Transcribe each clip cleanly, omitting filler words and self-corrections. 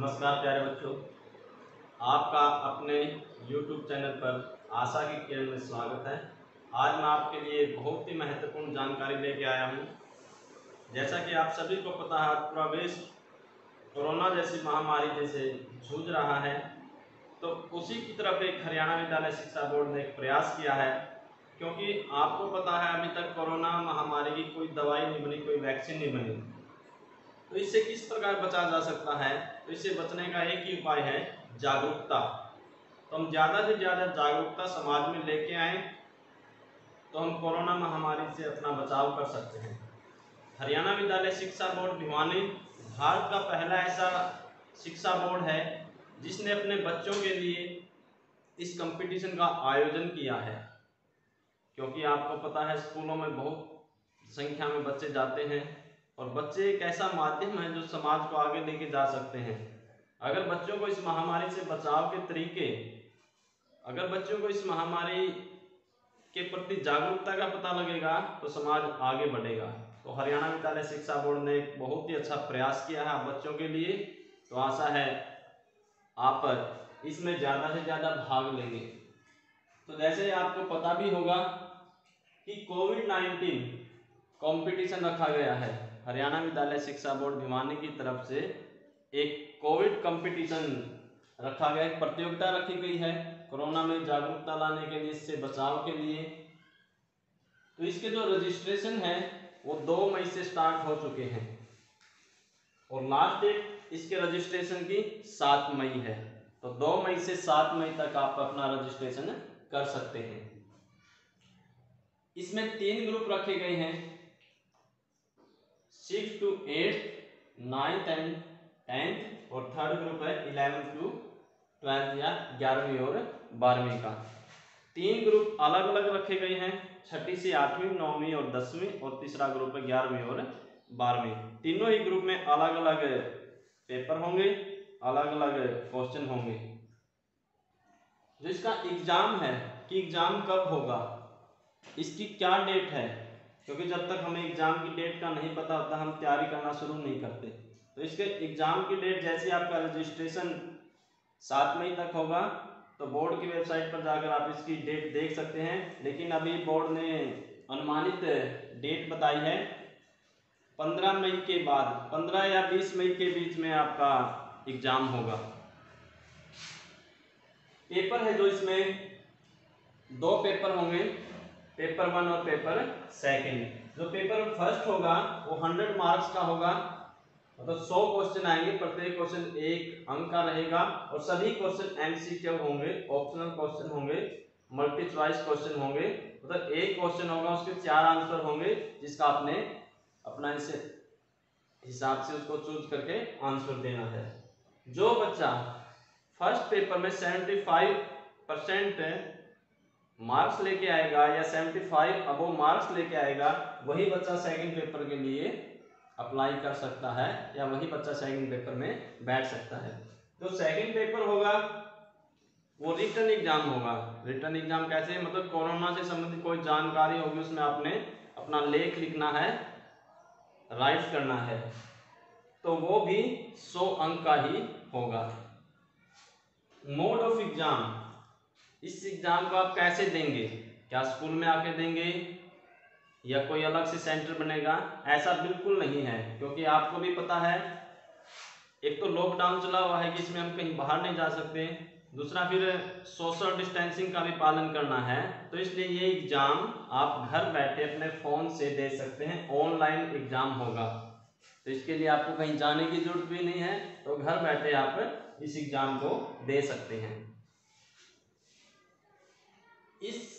नमस्कार प्यारे बच्चों, आपका अपने YouTube चैनल पर आशा की किरण में स्वागत है। आज मैं आपके लिए बहुत ही महत्वपूर्ण जानकारी लेके आया हूँ। जैसा कि आप सभी को पता है, पूरा विश्व कोरोना जैसी महामारी जैसे जूझ रहा है, तो उसी की तरफ एक हरियाणा विद्यालय शिक्षा बोर्ड ने एक प्रयास किया है। क्योंकि आपको पता है अभी तक कोरोना महामारी की कोई दवाई नहीं बनी, कोई वैक्सीन नहीं बनी, तो इससे किस प्रकार बचा जा सकता है। तो इससे बचने का एक ही उपाय है, जागरूकता। तो हम ज़्यादा से ज़्यादा जागरूकता समाज में लेके आए तो हम कोरोना महामारी से अपना बचाव कर सकते हैं। हरियाणा विद्यालय शिक्षा बोर्ड भिवानी भारत का पहला ऐसा शिक्षा बोर्ड है जिसने अपने बच्चों के लिए इस कंपटीशन का आयोजन किया है। क्योंकि आपको पता है स्कूलों में बहुत संख्या में बच्चे जाते हैं और बच्चे एक ऐसा माध्यम है जो समाज को आगे लेके जा सकते हैं। अगर बच्चों को इस महामारी से बचाव के तरीके, अगर बच्चों को इस महामारी के प्रति जागरूकता का पता लगेगा तो समाज आगे बढ़ेगा। तो हरियाणा विद्यालय शिक्षा बोर्ड ने एक बहुत ही अच्छा प्रयास किया है बच्चों के लिए। तो आशा है आप इसमें ज़्यादा से ज़्यादा भाग लेंगे। तो जैसे आपको पता भी होगा कि कोविड-19 कंपटीशन रखा गया है। हरियाणा विद्यालय शिक्षा बोर्ड भिवानी की तरफ से एक कोविड कंपटीशन रखा गया, एक प्रतियोगिता रखी गई है कोरोना में जागरूकता लाने के लिए, इससे बचाव के लिए। तो इसके जो रजिस्ट्रेशन है वो 2 मई से स्टार्ट हो चुके हैं और लास्ट डेट इसके रजिस्ट्रेशन की 7 मई है। तो 2 मई से 7 मई तक आप अपना रजिस्ट्रेशन कर सकते हैं। इसमें 3 ग्रुप रखे गए हैं, 6 to 8, 9th and 10th, और थर्ड ग्रुप है 11 to 12 या 11वीं और 12वीं का। 3 ग्रुप अलग अलग रखे गए हैं, 6ठी से 8वीं, 9वीं और 10वीं, और तीसरा ग्रुप है 11वीं और 12वीं। तीनों ही ग्रुप में अलग अलग पेपर होंगे, अलग अलग क्वेश्चन होंगे। जो इसका एग्जाम है कि एग्जाम कब होगा, इसकी क्या डेट है, क्योंकि जब तक हमें एग्जाम की डेट का नहीं पता होता हम तैयारी करना शुरू नहीं करते। तो इसके एग्जाम की डेट जैसे आपका रजिस्ट्रेशन 7 मई तक होगा तो बोर्ड की वेबसाइट पर जाकर आप इसकी डेट देख सकते हैं। लेकिन अभी बोर्ड ने अनुमानित डेट बताई है 15 मई के बाद, 15 या 20 मई के बीच में आपका एग्जाम होगा। पेपर है जो इसमें 2 पेपर होंगे, पेपर 1 और पेपर 2। जो पेपर फर्स्ट होगा वो 100 मार्क्स का होगा, मतलब 100 क्वेश्चन आएंगे, प्रत्येक क्वेश्चन 1 अंक का रहेगा और सभी क्वेश्चन एमसीक्यू होंगे, ऑप्शनल क्वेश्चन होंगे, मल्टी चॉइस क्वेश्चन होंगे। मतलब एक क्वेश्चन होगा उसके 4 आंसर होंगे जिसका आपने अपना इस हिसाब से उसको चूज करके आंसर देना है। जो बच्चा फर्स्ट पेपर में 75% मार्क्स लेके आएगा या 75 अबव मार्क्स लेके आएगा, वही बच्चा सेकंड पेपर के लिए अप्लाई कर सकता है या वही बच्चा सेकंड पेपर में बैठ सकता है। जो सेकंड पेपर होगा वो रिटन एग्जाम होगा। रिटन एग्जाम कैसे, मतलब कोरोना से संबंधित कोई जानकारी होगी, उसमें आपने अपना लेख लिखना है, राइट करना है, तो वो भी 100 अंक का ही होगा। मोड ऑफ एग्जाम, इस एग्जाम को आप कैसे देंगे, क्या स्कूल में आके देंगे या कोई अलग से सेंटर बनेगा, ऐसा बिल्कुल नहीं है। क्योंकि आपको भी पता है एक तो लॉकडाउन चला हुआ है कि इसमें हम कहीं बाहर नहीं जा सकते, दूसरा फिर सोशल डिस्टेंसिंग का भी पालन करना है। तो इसलिए ये एग्जाम आप घर बैठे अपने फोन से दे सकते हैं, ऑनलाइन एग्जाम होगा। तो इसके लिए आपको कहीं जाने की जरूरत भी नहीं है, तो घर बैठे आप इस एग्जाम को दे सकते हैं। इस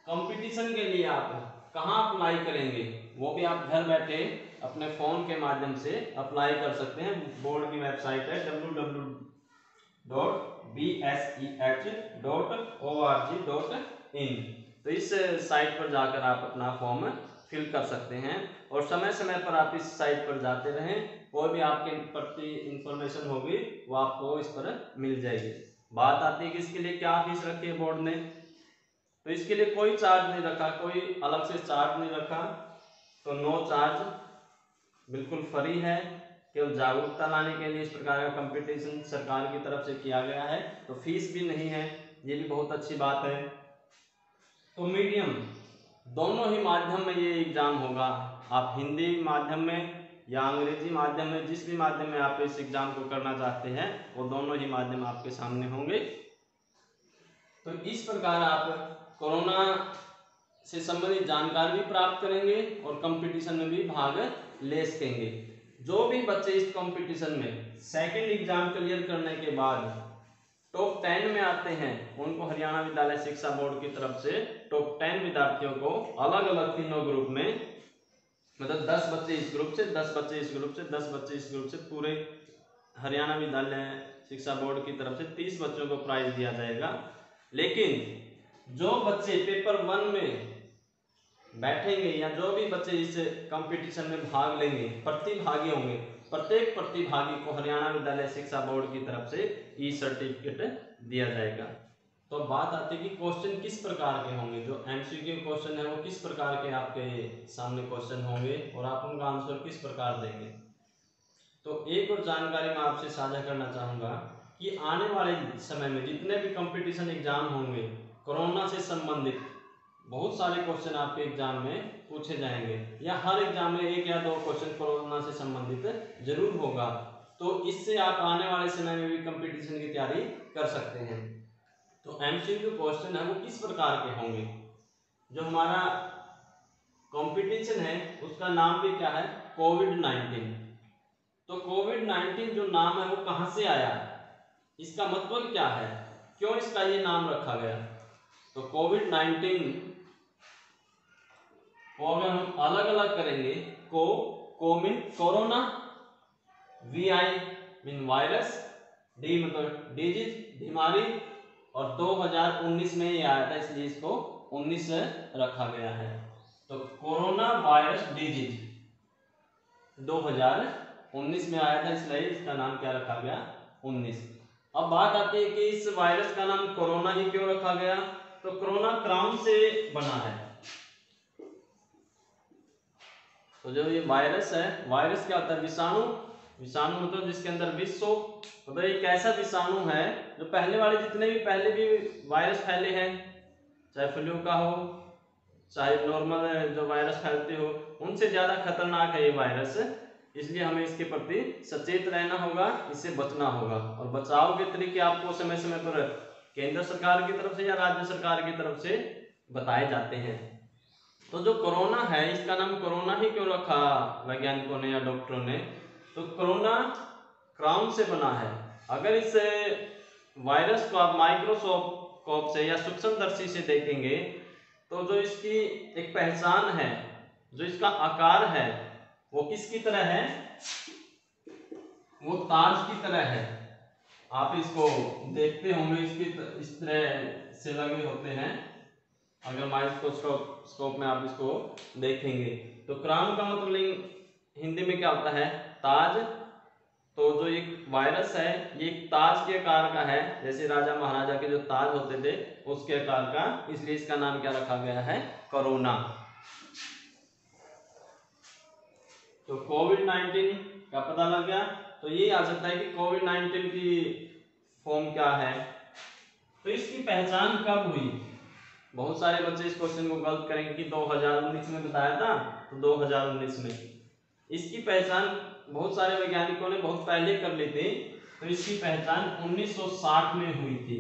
कंपटीशन के लिए आप कहाँ अप्लाई करेंगे, वो भी आप घर बैठे अपने फोन के माध्यम से अप्लाई कर सकते हैं। बोर्ड की वेबसाइट है www.bseh.org.in। तो इस साइट पर जाकर आप अपना फॉर्म फिल कर सकते हैं और समय समय पर आप इस साइट पर जाते रहें, कोई भी आपके प्रति इंफॉर्मेशन होगी वो आपको इस पर मिल जाएगी। बात आती है कि इसके लिए क्या फीस रखी है बोर्ड ने, तो इसके लिए कोई चार्ज नहीं रखा, कोई अलग से चार्ज नहीं रखा, तो नो चार्ज, बिल्कुल फ्री है। केवल जागरूकता लाने के लिए इस प्रकार का कंपटीशन सरकार की तरफ से किया गया है। तो फीस भी नहीं है, ये भी बहुत अच्छी बात है। तो मीडियम दोनों ही माध्यम में ये एग्जाम होगा, आप हिंदी माध्यम में या अंग्रेजी माध्यम में, जिस भी माध्यम में आप इस एग्जाम को करना चाहते हैं वो दोनों ही माध्यम आपके सामने होंगे। तो इस प्रकार आप कोरोना से संबंधित जानकारी भी प्राप्त करेंगे और कंपटीशन में भी भाग ले सकेंगे। जो भी बच्चे इस कंपटीशन में सेकंड एग्जाम क्लियर करने के बाद टॉप 10 में आते हैं, उनको हरियाणा विद्यालय शिक्षा बोर्ड की तरफ से टॉप 10 विद्यार्थियों को अलग अलग तीनों ग्रुप में, मतलब 10 बच्चे इस ग्रुप से, 10 बच्चे इस ग्रुप से, 10 बच्चे इस ग्रुप से, पूरे हरियाणा विद्यालय शिक्षा बोर्ड की तरफ से 30 बच्चों को प्राइज दिया जाएगा। लेकिन जो बच्चे पेपर 1 में बैठेंगे या जो भी बच्चे इस कंपटीशन में भाग लेंगे, प्रतिभागी होंगे, प्रत्येक प्रतिभागी को हरियाणा विद्यालय शिक्षा बोर्ड की तरफ से ई सर्टिफिकेट दिया जाएगा। तो बात आती है कि क्वेश्चन किस प्रकार के होंगे, जो एमसीक्यू क्वेश्चन है वो किस प्रकार के आपके सामने क्वेश्चन होंगे और आप उनका आंसर किस प्रकार देंगे। तो एक और जानकारी मैं आपसे साझा करना चाहूँगा कि आने वाले समय में जितने भी कंपटीशन एग्जाम होंगे, कोरोना से संबंधित बहुत सारे क्वेश्चन आपके एग्जाम में पूछे जाएंगे, या हर एग्जाम में 1 या 2 क्वेश्चन कोरोना से संबंधित जरूर होगा। तो इससे आप आने वाले समय में भी कंपटीशन की तैयारी कर सकते हैं। तो एमसीक्यू क्वेश्चन है वो किस प्रकार के होंगे। जो हमारा कंपटीशन है उसका नाम भी क्या है, कोविड-19। तो कोविड-19 जो नाम है वो कहां से आया, इसका मतलब क्या है, क्यों इसका ये नाम रखा गया। तो कोविड-19 को अगर हम अलग अलग करेंगे, को mean corona, VI mean virus, D मतलब डिजीज बीमारी, और 2019 में ये आया था इसलिए इसको 19 रखा गया है। तो कोरोना वायरस डिजीज 2019 में आया था इसलिए इसका नाम क्या रखा गया, 19। अब बात आती है कि इस वायरस का नाम कोरोना ही क्यों रखा गया। तो कोरोना क्राउन से बना है। तो जो ये वायरस है, वायरस क्या होता है, विषाणु, विषाणु मतलब जिसके अंदर विष हो। तो एक ऐसा विषाणु है जो जितने भी पहले भी वायरस फैले हैं, चाहे फ्लू का हो चाहे नॉर्मल जो वायरस फैलते हो, उनसे ज्यादा खतरनाक है ये वायरस। इसलिए हमें इसके प्रति सचेत रहना होगा, इससे बचना होगा। और बचाव के तरीके आपको समय समय पर केंद्र सरकार की तरफ से या राज्य सरकार की तरफ से बताए जाते हैं। तो जो कोरोना है इसका नाम कोरोना ही क्यों रखा वैज्ञानिकों ने या डॉक्टरों ने। तो कोरोना क्राउन से बना है। अगर इस वायरस को आप माइक्रोस्कोप से या सूक्ष्मदर्शी से देखेंगे तो जो इसकी एक पहचान है, जो इसका आकार है वो किसकी तरह है, वो ताज की तरह है। आप इसको देखते होंगे, इसकी इस तरह से लगे होते हैं। अगर माइक्रोस्कोप में आप इसको देखेंगे तो क्राउन का मतलब हिंदी में क्या होता है, ताज। तो जो एक वायरस है ये एक ताज के आकार का है, जैसे राजा महाराजा के जो ताज होते थे उसके आकार का, इसलिए इसका नाम क्या रखा गया है, कोरोना। तो कोविड-19 का पता लग गया। तो ये आ सकता है कि कोविड-19 की फॉर्म क्या है। तो इसकी पहचान कब हुई। बहुत सारे बच्चे इस क्वेश्चन को गलत करेंगे कि 2019 में बताया था, तो 2019 में। इसकी पहचान बहुत सारे वैज्ञानिकों ने बहुत पहले कर ली थी। तो इसकी पहचान 1960 में हुई थी।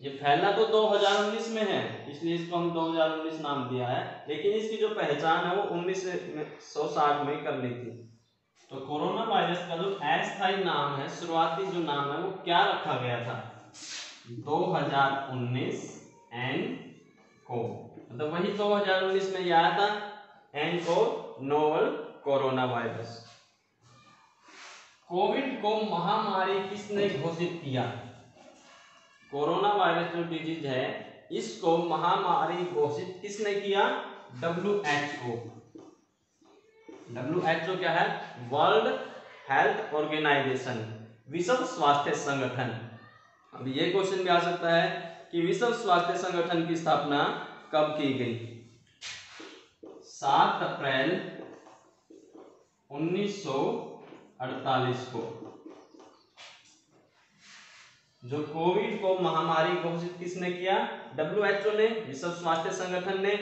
ये फैला तो 2019 में है, इसलिए इसको हम 2019 नाम दिया है, लेकिन इसकी जो पहचान है वो 1960 में कर ली थी। तो कोरोना वायरस का जो अस्थायी नाम है, शुरुआती जो नाम है वो क्या रखा गया था, 2019 एनको, मतलब वही 2019 में आया था, Enco novel corona virus. Covid को महामारी किसने घोषित किया। कोरोना वायरस जो डिजीज है इसको महामारी घोषित किसने किया, WHO। WHO क्या है, वर्ल्ड हेल्थ ऑर्गेनाइजेशन, विश्व स्वास्थ्य संगठन। अब ये क्वेश्चन भी आ सकता है कि विश्व स्वास्थ्य संगठन की स्थापना कब की गई। 7 अप्रैल 1948 48 को। जो कोविड को महामारी घोषित किसने किया? WHO ने, विश्व स्वास्थ्य संगठन ने।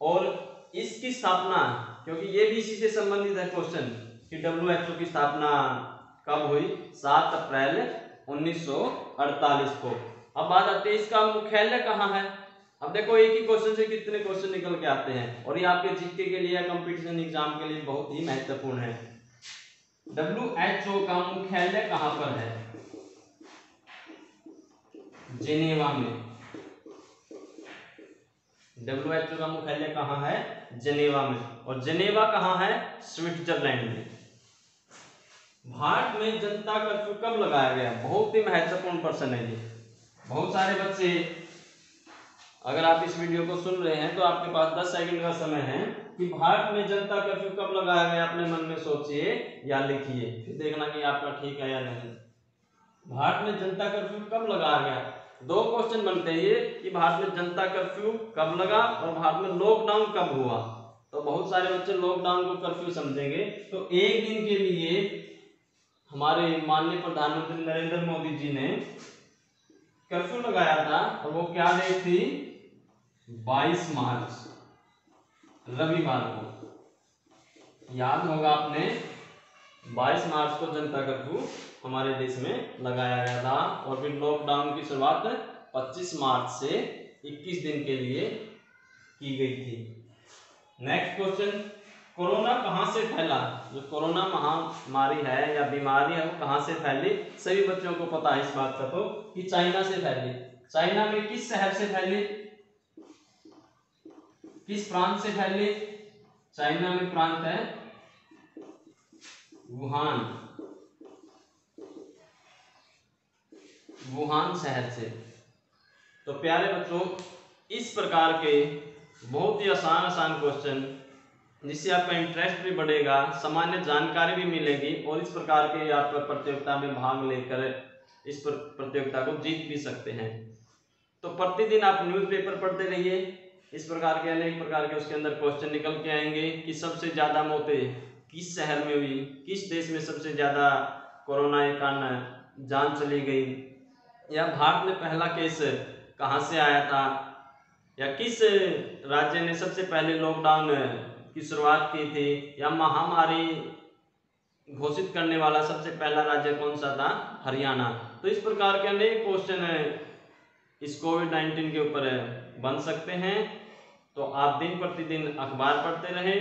और इसकी स्थापना, क्योंकि ये भी इसी से संबंधित है क्वेश्चन, कि WHO की स्थापना कब हुई? 7 अप्रैल 1948 को। अब बात आती है इसका मुख्यालय कहाँ है। अब देखो एक ही क्वेश्चन से कितने क्वेश्चन निकल के आते हैं, और ये आपके जीके के लिए या कंपटीशन एग्जाम के लिए बहुत ही महत्वपूर्ण है। WHO का मुख्यालय कहाँ पर है? जेनेवा में। WHO का मुख्यालय कहाँ है? जेनेवा में। और जेनेवा कहाँ है? स्विट्जरलैंड में। भारत में जनता कर्फ्यू कब लगाया गया? बहुत ही महत्वपूर्ण प्रश्न है ये। बहुत सारे बच्चे, अगर आप इस वीडियो को सुन रहे हैं तो आपके पास 10 सेकंड का समय है कि भारत में जनता कर्फ्यू कब लगाया गया, अपने मन में सोचिए या लिखिए, फिर देखना कि आपका ठीक है या नहीं। भारत में जनता कर्फ्यू कब लगाया गया? दो क्वेश्चन बनते हैं ये, कि भारत में जनता कर्फ्यू कब लगा और भारत में लॉकडाउन कब हुआ। तो बहुत सारे बच्चे लॉकडाउन को कर्फ्यू समझेंगे। तो एक दिन के लिए हमारे माननीय प्रधानमंत्री नरेंद्र मोदी जी ने कर्फ्यू लगाया था, और वो क्या डेट थी? 22 मार्च, रविवार को। याद होगा आपने, 22 मार्च को जनता कर्फ्यू हमारे देश में लगाया गया था। और फिर लॉकडाउन की शुरुआत 25 मार्च से 21 दिन के लिए की गई थी। नेक्स्ट क्वेश्चन, कोरोना कहां से फैला? जो कोरोना महामारी है या बीमारी है वो कहां से फैली? सभी बच्चों को पता है इस बात का, तो कि चाइना से फैली। चाइना में किस शहर से फैली? किस प्रांत से फैली? चाइना में प्रांत है वुहान, वुहान शहर से। तो प्यारे बच्चों, इस प्रकार के बहुत ही आसान क्वेश्चन, जिससे आपका इंटरेस्ट भी बढ़ेगा, सामान्य जानकारी भी मिलेगी, और इस प्रकार के आप प्रतियोगिता में भाग लेकर इस प्रतियोगिता को जीत भी सकते हैं। तो प्रतिदिन आप न्यूज़पेपर पढ़ते रहिए, इस प्रकार के अनेक प्रकार के उसके अंदर क्वेश्चन निकल के आएंगे कि सबसे ज्यादा मौतें किस शहर में हुई, किस देश में सबसे ज्यादा कोरोना के कारण जान चली गई, या भारत में पहला केस कहां से आया था, या किस राज्य ने सबसे पहले लॉकडाउन की शुरुआत की थी, या महामारी घोषित करने वाला सबसे पहला राज्य कौन सा था? हरियाणा। तो इस प्रकार के अनेक क्वेश्चन इस कोविड-19 के ऊपर बन सकते हैं। तो आप दिन प्रतिदिन अखबार पढ़ते रहें,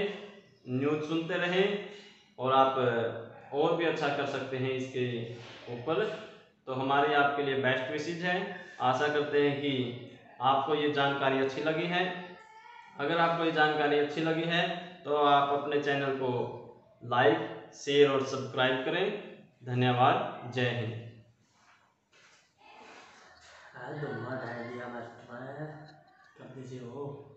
न्यूज़ सुनते रहें, और आप और भी अच्छा कर सकते हैं इसके ऊपर। तो हमारे आपके लिए बेस्ट विशेज है। आशा करते हैं कि आपको ये जानकारी अच्छी लगी है। अगर आपको ये जानकारी अच्छी लगी है तो आप अपने चैनल को लाइक, शेयर और सब्सक्राइब करें। धन्यवाद। जय हिंद। दिया कर दीजिए हो।